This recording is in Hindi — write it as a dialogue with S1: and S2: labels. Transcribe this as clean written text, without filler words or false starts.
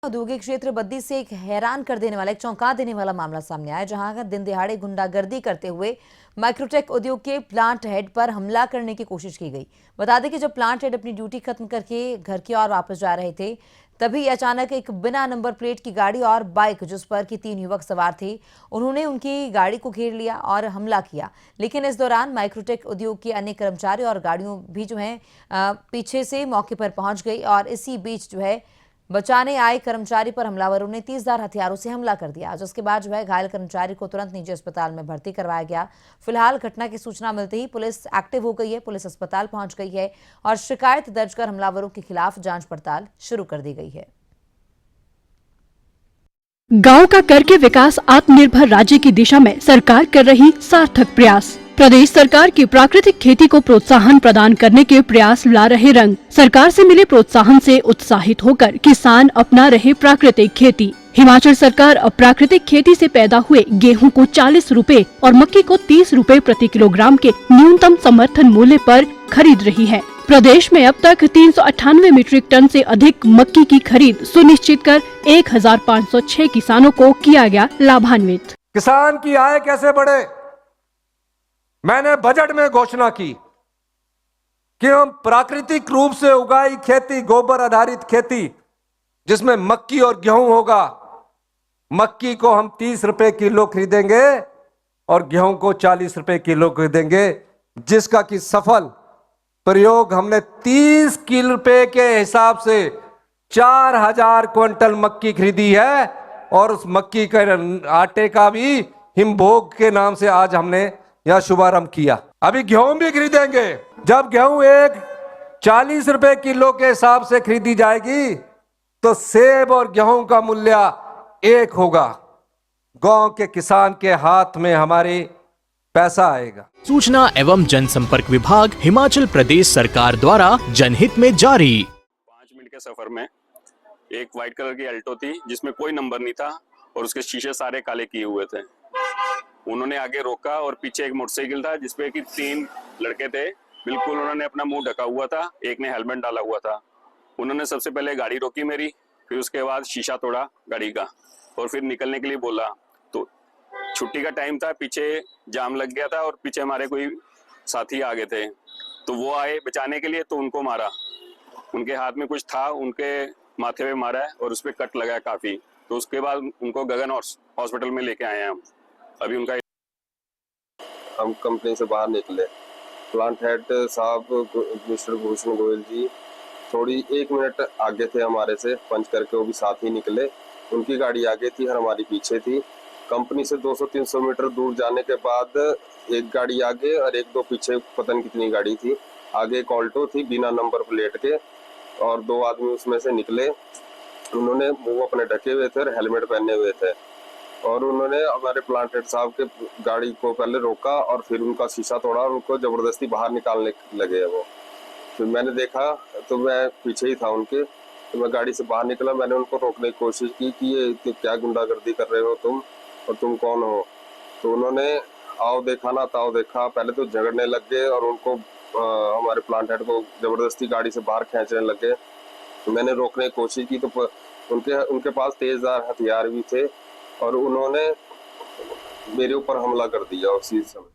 S1: औद्योगिक क्षेत्र बद्दी से एक हैरान कर देने वाला, एक चौंका देने वाला मामला सामने आया, जहां दिन दिहाड़े गुंडागर्दी करते हुए माइक्रोटेक उद्योग के प्लांट हेड पर हमला करने की कोशिश की गई। बता दें कि जब प्लांट हेड अपनी ड्यूटी खत्म करके घर की ओर वापस जा रहे थे, तभी अचानक एक बिना नंबर प्लेट की गाड़ी और बाइक, जिस पर कि 3 युवक सवार थे, उन्होंने उनकी गाड़ी को घेर लिया और हमला किया। लेकिन इस दौरान माइक्रोटेक उद्योग के अन्य कर्मचारी और गाड़ियों भी जो है पीछे से मौके पर पहुंच गई और इसी बीच जो है बचाने आए कर्मचारी पर हमलावरों ने तीसधार हथियारों से हमला कर दिया, जिसके बाद जो है घायल कर्मचारी को तुरंत निजी अस्पताल में भर्ती करवाया गया। फिलहाल घटना की सूचना मिलते ही पुलिस एक्टिव हो गई है, पुलिस अस्पताल पहुंच गई है और शिकायत दर्ज कर हमलावरों के खिलाफ जांच पड़ताल शुरू कर दी गई है।
S2: गांव का करके विकास आत्मनिर्भर राज्य की दिशा में सरकार कर रही सार्थक प्रयास। प्रदेश सरकार की प्राकृतिक खेती को प्रोत्साहन प्रदान करने के प्रयास ला रहे रंग। सरकार से मिले प्रोत्साहन से उत्साहित होकर किसान अपना रहे प्राकृतिक खेती। हिमाचल सरकार अब प्राकृतिक खेती से पैदा हुए गेहूं को 40 रुपए और मक्की को 30 रुपए प्रति किलोग्राम के न्यूनतम समर्थन मूल्य पर खरीद रही है। प्रदेश में अब तक 398 मीट्रिक टन से अधिक मक्की की खरीद सुनिश्चित कर 1506 किसानों को किया गया लाभान्वित।
S3: किसान की आय कैसे बढ़े, मैंने बजट में घोषणा की कि हम प्राकृतिक रूप से उगाई खेती, गोबर आधारित खेती, जिसमें मक्की और गेहूं होगा, मक्की को हम 30 रुपए किलो खरीदेंगे और गेहूं को 40 रुपए किलो खरीदेंगे, जिसका कि सफल प्रयोग हमने 30 किलो रुपए के हिसाब से 4000 क्विंटल मक्की खरीदी है और उस मक्की के आटे का भी हिमभोग के नाम से आज हमने यह शुभारंभ किया। अभी गेहूं भी खरीदेंगे। जब गेहूं एक 40 रुपए किलो के हिसाब से खरीदी जाएगी तो सेब और गेहूं का मूल्य एक होगा। गांव के किसान के हाथ में हमारे पैसा आएगा।
S4: सूचना एवं जनसंपर्क विभाग हिमाचल प्रदेश सरकार द्वारा जनहित में जारी।
S5: 5 मिनट के सफर में एक व्हाइट कलर की अल्टो थी जिसमें कोई नंबर नहीं था और उसके शीशे सारे काले किए हुए थे। उन्होंने आगे रोका और पीछे एक मोटरसाइकिल था जिसपे कि 3 लड़के थे। बिल्कुल उन्होंने अपना मुंह ढका हुआ था, एक ने हेलमेट डाला हुआ था। उन्होंने सबसे पहले गाड़ी रोकी मेरी, फिर उसके बाद शीशा तोड़ा गाड़ी का और फिर निकलने के लिए बोला। तो छुट्टी का टाइम था, पीछे जाम लग गया था और पीछे हमारे कोई साथी आ गए थे, तो वो आए बचाने के लिए, तो उनको मारा। उनके हाथ में कुछ था, उनके माथे पे मारा है और उस पर कट लगा है काफी। तो उसके बाद उनको गगन हॉस्पिटल में लेके आए हैं हम। अभी उनका
S6: हम कंपनी से बाहर निकले, प्लांट हेड साहब मिस्टर भूषण गोयल जी थोड़ी 1 मिनट आगे थे हमारे से, पंच करके वो भी साथ ही निकले। उनकी गाड़ी आगे थी और हमारी पीछे थी। कंपनी से 200-300 मीटर दूर जाने के बाद एक गाड़ी आगे और 1-2 पीछे, पता नहीं कितनी गाड़ी थी। आगे एक ऑल्टो थी बिना नंबर प्लेट के और 2 आदमी उसमें से निकले। उन्होंने मुंह अपने ढके हुए थे और हेलमेट पहने हुए थे और उन्होंने हमारे प्लांट हेड साहब के गाड़ी को पहले रोका और फिर उनका शीशा तोड़ा और उनको जबरदस्ती बाहर निकालने लगे। वो फिर मैंने देखा तो मैं पीछे ही था उनके, तो मैं गाड़ी से बाहर निकला। मैंने उनको रोकने की कोशिश की कि ये क्या गुंडागर्दी कर रहे हो तुम और तुम कौन हो। तो उन्होंने आओ देखा ना ताओ देखा, पहले तो झगड़ने लग गए और उनको हमारे प्लांट हेड को जबरदस्ती गाड़ी से बाहर खींचने लगे। तो मैंने रोकने की कोशिश की तो उनके पास तेजधार हथियार भी थे और उन्होंने मेरे ऊपर हमला कर दिया उसी समय।